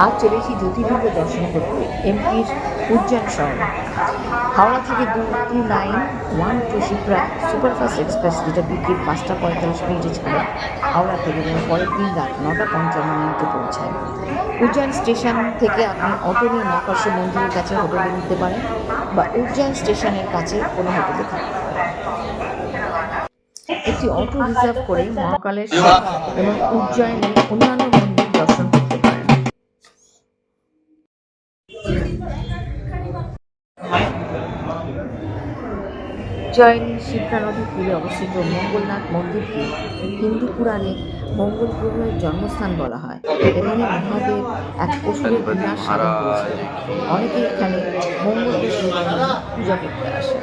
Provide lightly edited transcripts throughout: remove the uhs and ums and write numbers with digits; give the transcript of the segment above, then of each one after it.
আজ চলেছি জ্যোতির্লিঙ্গ দর্শন করতে এমপির উজ্জয়ন শহরে। হাওড়া থেকে দুটি line 1 to Shipra superfast express, যেটা বিকেল 5:45 ছাড়ে হাওড়া থেকে, এবং পরের দিন রাত 9:55 পৌঁছায়। উজ্জয়ন স্টেশন থেকে আপনি অটো নিয়ে মহাকর্ষ মন্দিরের কাছে হোটেলে নিতে পারেন, বা উজ্জয়ন স্টেশনের কাছে কোনো হোটেলে থাকতে পারেন। একটি অটো রিজার্ভ করে মহাকালেশ্বর এবং উজ্জয়নের অন্যান্য মন্দির দর্শন করতে পারেন। উজ্জয়িনী শিপ্রা নদীর তীরে অবস্থিত মঙ্গলনাথ মন্দিরকে হিন্দু পুরাণে মঙ্গল গ্রহের জন্মস্থান বলা হয়। এখানে মহাদেব এক অসুরের বিনাশ সাধন করেছিলেন। অনেকে এখানে মঙ্গল পূজা করতে আসেন।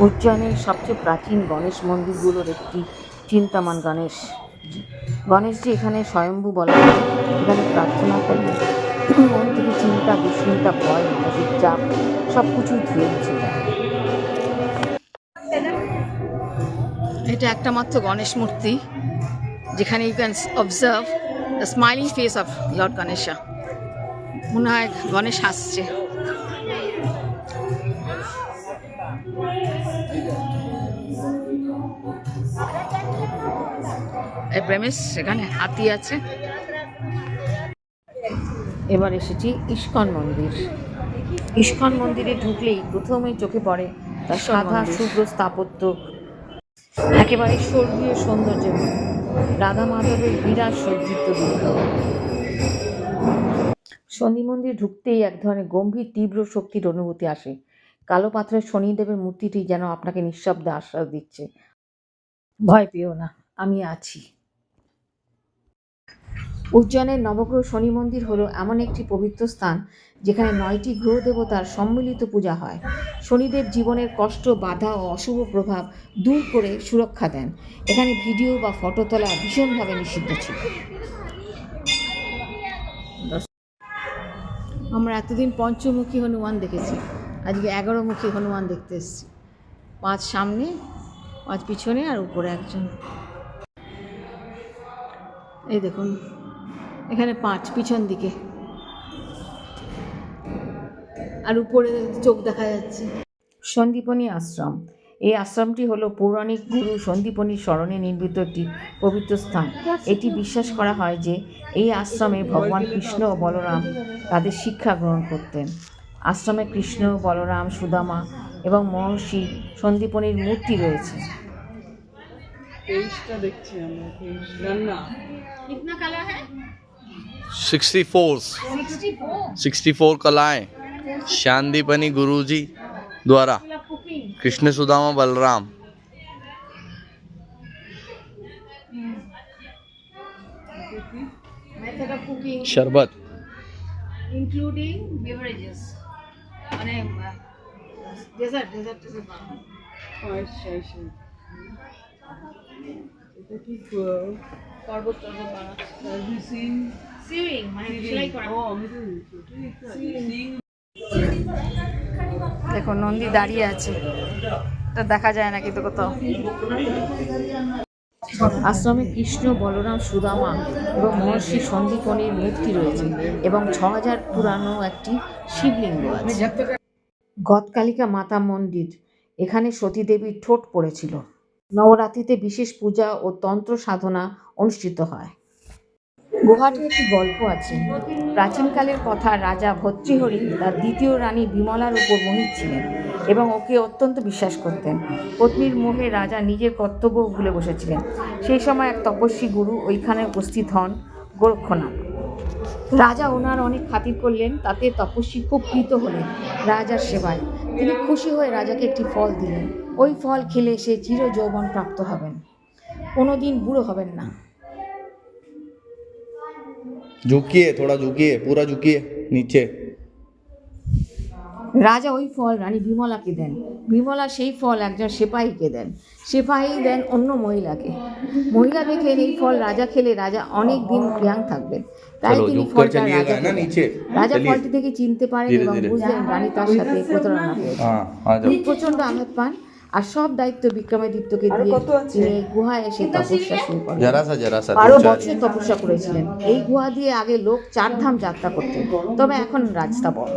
উজ্জয়নের সবচেয়ে প্রাচীন গণেশ মন্দিরগুলোর একটি চিন্তামান গণেশজি এখানে স্বয়ম্ভু বলা হয়। এখানে প্রার্থনা করলে মন থেকে চিন্তা, দুশ্চিন্তা, ভয়, মানসিক চাপ সব কিছুই ধুয়ে মুছে যায়। এটা একটা মাত্র গণেশ মূর্তি, যেখানে you can observe the smiling face of Lord Ganesha. মনে হয় গণেশ হাসছে। এই প্রেমিস সেখানে হাতি আছে। এবার এসেছি ইস্কন মন্দির। ইস্কন মন্দিরে ঢুকলেই প্রথমেই চোখে পড়ে তার সাদা শুভ্র স্থাপত্য, একেবারে স্বর্গীয় সৌন্দর্য, রাধা মাধবের বিরাট সজ্জিত বিগ্রহ। শনি মন্দির ঢুকতেই এক ধরনের গম্ভীর তীব্র শক্তির অনুভূতি আসে। কালো পাথরের শনিদেবের মূর্তিটি যেন আপনাকে নিঃশব্দে আশ্বাস দিচ্ছে, ভয় পেও না, আমি আছি। উজ্জয়নের নবগ্রহ শনি মন্দির হলো এমন একটি পবিত্র স্থান যেখানে 9টি গ্রহ দেবতার সম্মিলিত পূজা হয়। শনিদেব জীবনের কষ্ট, বাধা ও অশুভ প্রভাব দূর করে সুরক্ষা দেন। এখানে ভিডিও বা ফটো তোলা ভীষণভাবে নিষিদ্ধ ছিল। আমরা এতদিন পঞ্চমুখী হনুমান দেখেছি, আজকে 11মুখী হনুমান দেখতে এসেছি। 5 সামনে, 5 পিছনে, আর উপরে একজন। এই দেখুন, এখানে 5 পিছন দিকে, আর উপরে চোখ দেখা যাচ্ছে। সন্দীপনী আশ্রম। এই আশ্রমটি হলো পৌরাণিক গুরু সন্দীপনীর স্মরণে নির্মিত একটি পবিত্র স্থান। এটি বিশ্বাস করা হয় যে এই আশ্রমে ভগবান কৃষ্ণ ও বলরাম তাদের শিক্ষা গ্রহণ করতেন। আশ্রমে কৃষ্ণ, বলরাম, সুদামা এবং মহর্ষি সন্দীপনীর মূর্তি রয়েছে। 64 कलाएं शांदीपनी गुरुजी द्वारा Krishna, Sudama, Balram. Method of cooking शरबत including beverages, মানে ডেজার্ট বানানো। এটা কি শরবত বানাচ্ছে, সিউইং মানে সেলাই করা। দেখো নন্দী দাঁড়িয়ে আছে, এটা দেখা যায় না কিন্তু কোথাও। আশ্রমে কৃষ্ণ, বলরাম, সুদামা এবং মহর্ষি সন্দীপনীর মূর্তি রয়েছে এবং 6000 পুরানো একটি শিবলিঙ্গ আছে। গদকালিকা মাতা মন্দির। এখানে সতীদেবীর ঠোঁট পড়েছিল। নবরাত্রিতে বিশেষ পূজা ও তন্ত্র সাধনা অনুষ্ঠিত হয়। গুহাটির একটি গল্প আছে। প্রাচীনকালের কথা, রাজা ভর্তৃহরি তার দ্বিতীয় রানী বিমলার উপর মোহিত ছিলেন এবং ওকে অত্যন্ত বিশ্বাস করতেন। পত্নীর মোহে রাজা নিজের কর্তব্য ভুলে বসেছিলেন। সেই সময় এক তপস্বী গুরু ওইখানে উপস্থিত হন, গোরক্ষনাথ। রাজা ওনার অনেক খাতির করলেন, তাতে তপস্বী খুব প্রীত হলেন রাজার সেবায়। তিনি খুশি হয়ে রাজাকে একটি ফল দিলেন। ওই ফল খেলে সে চির যৌবন প্রাপ্ত হবেন, কোনোদিন বুড়ো হবেন না। झुकिए, थोड़ा झुकिए, पूरा झुकिए नीचे। রাজা ওই ফল রানী বিমলাকে দেন। বিমলা সেই ফল একজন সেপাহীকে দেন। সেপাহী দেন অন্য মহিলাকে। মহিলা দেখলেন এই ফল রাজা খেলে রাজা অনেক দিন ইয়াং থাকবেন, তাই তিনি ফলটা রাজাকে দেন। রাজা ফলটি থেকে চিনতে পারেন এবং বুঝলেন রানী তার সাথে প্রতারণা করেছেন। তিনি প্রচণ্ড আঘাত পান আর সব দায়িত্ব বিক্রমাদিত্যকে দিয়ে তিনি এই গুহায় এসে তপস্যা শুরু করেন। जरा सा 12 दो चार বছর তপস্যা করেছিলেন। এই গুহা দিয়ে আগে লোক 4 ধাম যাত্রা করতেন, তবে এখন রাস্তা বন্ধ।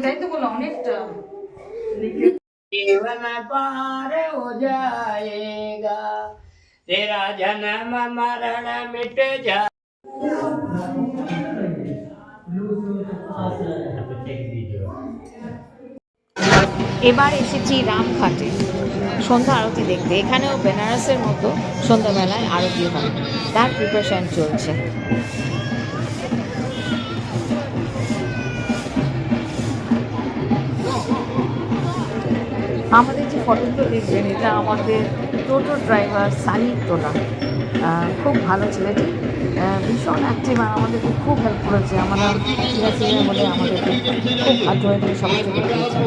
তাই তো বলো, অনেকটা जीवन पार हो जाएगा, तेरा जन्म मरण मिट जा। এবার এসেছি রামঘাটে সন্ধ্যা আরতি দেখতে। এখানেও বেনারসের মতো সন্ধ্যাবেলায় আরতি হয়, তার প্রিপারেশন চলছে। আমাদের যে ফটোগুলো দেখবেন, এটা আমাদের টোটো ড্রাইভার সানির তোলা। খুব ভালো ছেলেটি, ভীষণ অ্যাক্টিভ, আর আমাদেরকে খুব হেল্প করেছে। আমরা ঠিক আছে বলে আমাদেরকে খুব হাত ধরে ধরে সব কিছু করে দিয়েছে।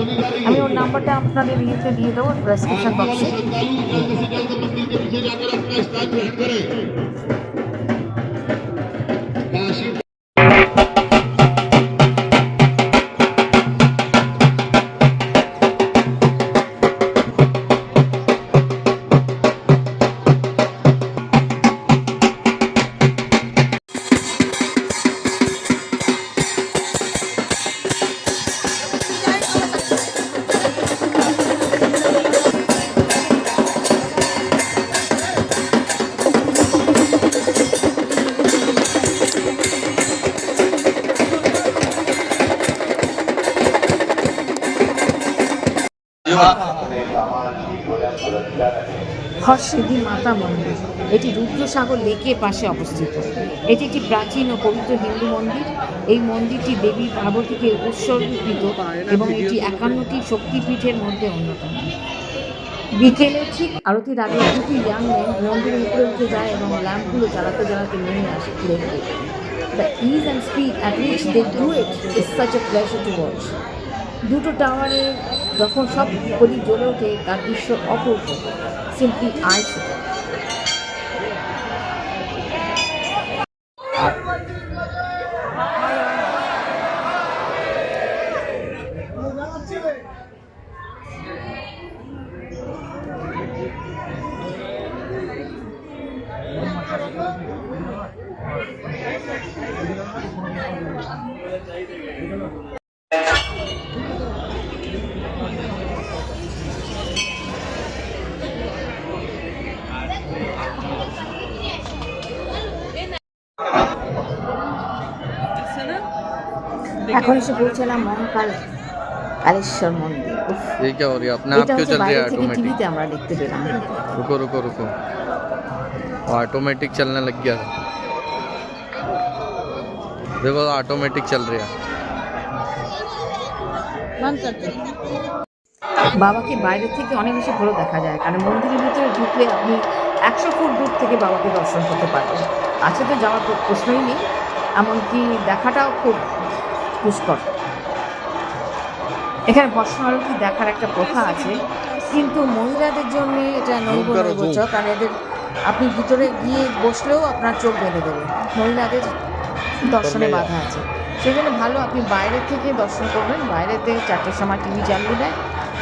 আমি ওর নাম্বারটা আপনাদের ইয়েতে দিয়ে দেবো ডেসক্রিপশন বক্সে। হর্ষিদি মাতা মন্দির, এটি রুদ্রসাগর লেকের পাশে অবস্থিত। এটি একটি প্রাচীন ও পবিত্র হিন্দু মন্দির। এই মন্দিরটি দেবী পার্বতীকে উৎসর্গীকৃত এবং এটি 51টি শক্তিপীঠের মধ্যে অন্যতম। বিকেলে ঠিক আরতির আগে দুটি ইয়াং ম্যান মন্দিরের উপরে উঠে যায় এবং ল্যাম্পগুলো জ্বালাতে জ্বালাতে নেমে আসে ঘুরে ঘুরে। The ease and speed at which they do it is such a pleasure to watch. দুটো টাওয়ারে যখন সব প্রদীপ জ্বলে ওঠে, তার দৃশ্য অপূর্ব, সিম্পলি আই শুধু। এখন এসে পৌঁছালাম মহাকাল কালেশ্বর মন্দির। ये क्या हो रही है? अपने आप क्यों चल रही है ऑटोमेटिक? টিভিতে আমরা দেখতে পেলাম। रुको रुको रुको, ऑटोमेटिक चलने लग गया। देखो ऑटोमेटिक चल रही है। বাবাকে বাইরে থেকে অনেক বেশি ভালো দেখা যায়, কারণ মন্দিরের ভিতরে ঢুকলে আপনি 100 ফুট দূর থেকে বাবাকে দর্শন করতে পারবেন। কাছে তো যাওয়ার প্রশ্নই নেই, এমনকি দেখাটাও খুব দুষ্কর। এখানে ভস্ম আরতি দেখার একটা প্রথা আছে, কিন্তু মহিলাদের জন্য এটা নৈবচ, কারণ এদের আপনি ভিতরে গিয়ে বসলেও আপনার চোখ বেঁধে দেবে, মহিলাদের দর্শনে বাধা আছে। সেই জন্য ভালো আপনি বাইরে থেকে দর্শন করবেন। বাইরেতে 4টের সময় টিভি চালিয়ে দেয়,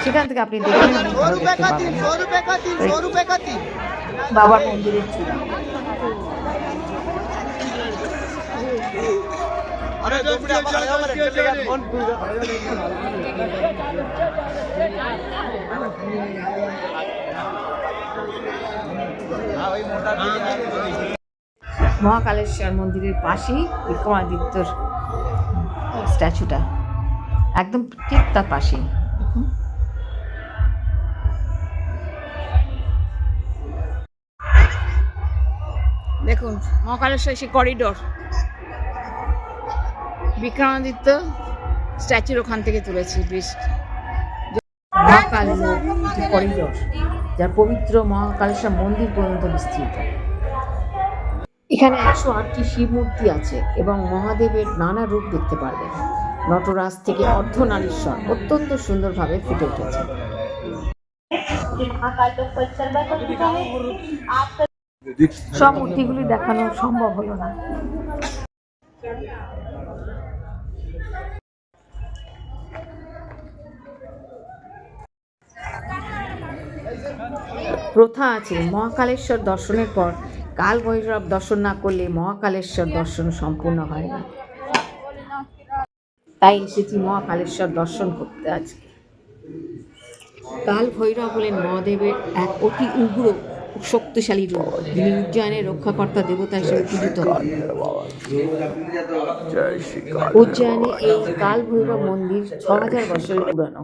সেখান থেকে আপনি দেখবেন, অনেক ভালো দেখতে পাবেন। বাবার মন্দিরের চূড়া। মহাকালেশ্বর মন্দিরের পাশেই বিক্রমাদিত্যর স্ট্যাচুটা, একদম ঠিক তার পাশেই। দেখুন মহাকালেশ্বর সেই করিডোর, বিক্রমাদিত্য স্ট্যাচুর ওখান থেকে তুলেছি ব্রিজ। মহাকাল করিডোর, যার পবিত্র মহাকালেশ্বর মন্দির পর্যন্ত বিস্তৃত। এখানে 108টি শিব মূর্তি আছে এবং মহাদেবের নানা রূপ দেখতে পারবেন। নটরাজ থেকে অর্ধনারীশ্বর অত্যন্ত সুন্দরভাবে ফুটে উঠেছে। সব মূর্তিগুলি দেখানো সম্ভব হলো না। প্রথা আছে মহাকালেশ্বর দর্শনের পর কাল ভৈরব দর্শন না করলে মহাকালেশ্বর দর্শন সম্পূর্ণ হয় না। তাই এসেছি মহাকালেশ্বর দর্শন করতে আজকে। কাল ভৈরব হলেন মহাদেবের এক অতি উগ্র শক্তিশালী রূপ। যিনি উজ্জয়নের রক্ষাকর্তা দেবতা হিসেবে পূজিত হন। উজ্জয়নে এই কাল ভৈরব মন্দির ৬০০০ বছরের পুরানো।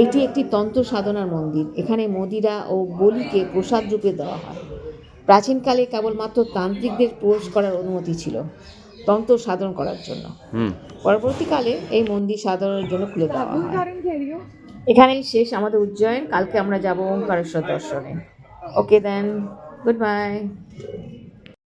এটি একটি তন্ত্র সাধনার মন্দির। এখানে মদিরা ও বলিকে প্রসাদ রূপে দেওয়া হয়। প্রাচীনকালে কেবলমাত্র তান্ত্রিকদের প্রবেশ করার অনুমতি ছিল তন্ত্র সাধন করার জন্য। পরবর্তীকালে এই মন্দির সাধনের জন্য খুলে দেওয়া হয়। এখানেই শেষ আমাদের উজ্জয়ন। কালকে আমরা যাব ওঙ্কারেশ্বর দর্শনে। ওকে দেন, গুড বাই।